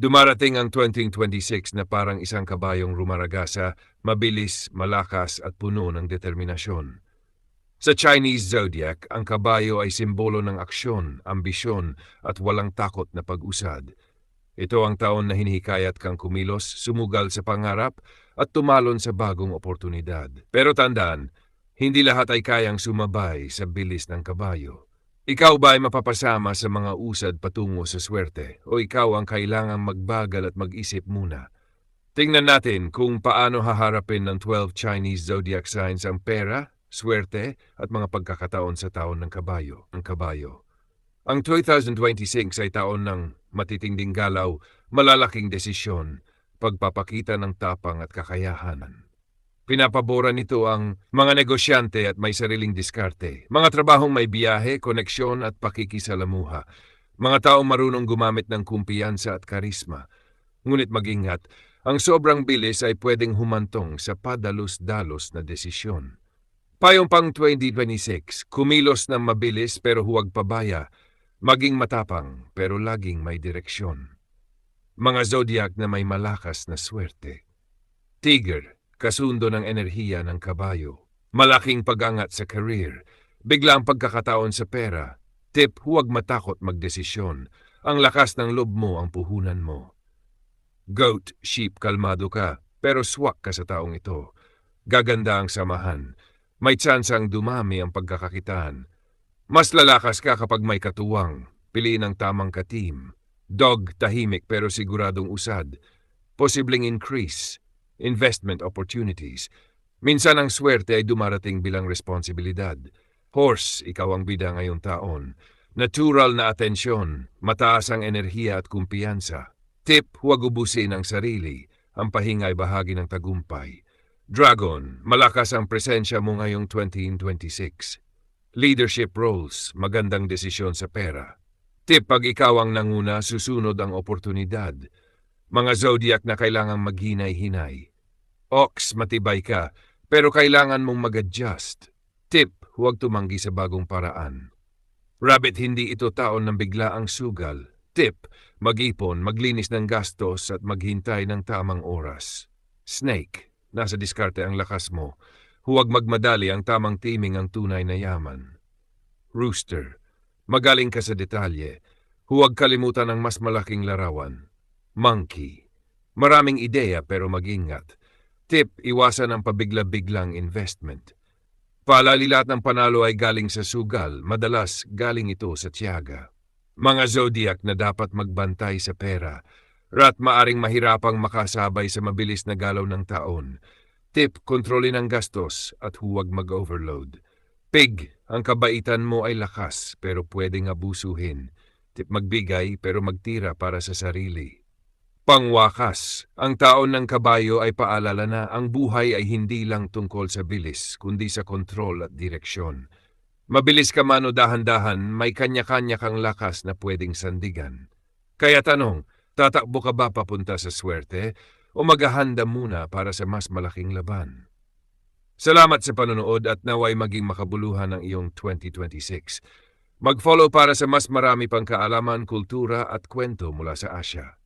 Dumarating ang 2026 na parang isang kabayong rumaragasa, mabilis, malakas at puno ng determinasyon. Sa Chinese zodiac, ang kabayo ay simbolo ng aksyon, ambisyon at walang takot na pag-usad. Ito ang taon na hinihikayat kang kumilos, sumugal sa pangarap at tumalon sa bagong oportunidad. Pero tandaan, hindi lahat ay kayang sumabay sa bilis ng kabayo. Ikaw ba ay mapapasama sa mga usad patungo sa swerte o ikaw ang kailangang magbagal at mag-isip muna? Tingnan natin kung paano haharapin ng 12 Chinese zodiac signs ang pera, swerte at mga pagkakataon sa taon ng kabayo. Ang 2026 ay taon ng matitinding galaw, malalaking desisyon, pagpapakita ng tapang at kakayahanan. Pinapabora nito ang mga negosyante at may sariling diskarte, mga trabahong may biyahe, koneksyon at pakikisalamuha, mga taong marunong gumamit ng kumpiyansa at karisma. Ngunit mag-ingat, ang sobrang bilis ay pwedeng humantong sa padalos-dalos na desisyon. Payong pang 2026, kumilos ng mabilis pero huwag pabaya, maging matapang pero laging may direksyon. Mga zodiac na may malakas na swerte. Tigre, kasundo ng enerhiya ng kabayo. Malaking pag-angat sa career, biglang pagkakataon sa pera. Tip, huwag matakot magdesisyon. Ang lakas ng loob mo ang puhunan mo. Goat, sheep, kalmado ka, pero swak ka sa taong ito. Gaganda ang samahan. May tsansang dumami ang pagkakakitaan. Mas lalakas ka kapag may katuwang. Piliin ang tamang ka-team. Dog, tahimik pero siguradong usad. Posibleng increase. Investment opportunities. Minsan ang swerte ay dumarating bilang responsibilidad. Horse, ikaw ang bida ngayong taon. Natural na atensyon, mataas ang enerhiya at kumpiyansa. Tip, huwag ubusin ang sarili. Ang pahinga ay bahagi ng tagumpay. Dragon, malakas ang presensya mo ngayong 2026. Leadership roles, magandang desisyon sa pera. Tip, pag ikaw ang nanguna, susunod ang oportunidad. Mga zodiac na kailangang maghinay-hinay. Ox, matibay ka, pero kailangan mong mag-adjust. Tip, huwag tumanggi sa bagong paraan. Rabbit, hindi ito taon ng biglaang sugal. Tip, mag-ipon, maglinis ng gastos at maghintay ng tamang oras. Snake, nasa diskarte ang lakas mo. Huwag magmadali, ang tamang timing ang tunay na yaman. Rooster, magaling ka sa detalye. Huwag kalimutan ang mas malaking larawan. Monkey, maraming ideya pero mag-ingat. Tip, iwasan ang pabigla-biglang investment. Paalala, lahat ng panalo ay galing sa sugal, madalas galing ito sa tiyaga. Mga zodiac na dapat magbantay sa pera. Rat, maaring mahirapang makasabay sa mabilis na galaw ng taon. Tip, kontrolin ang gastos at huwag mag-overload. Pig, ang kabaitan mo ay lakas pero pwedeng abusuhin. Tip, magbigay pero magtira para sa sarili. Pangwakas, ang taon ng kabayo ay paalala na ang buhay ay hindi lang tungkol sa bilis, kundi sa kontrol at direksyon. Mabilis ka man o dahan-dahan, may kanya-kanya kang lakas na pwedeng sandigan. Kaya tanong, tatakbo ka ba papunta sa swerte o maghahanda muna para sa mas malaking laban? Salamat sa panonood at naway maging makabuluhan ang iyong 2026. Mag-follow para sa mas marami pang kaalaman, kultura at kwento mula sa Asya.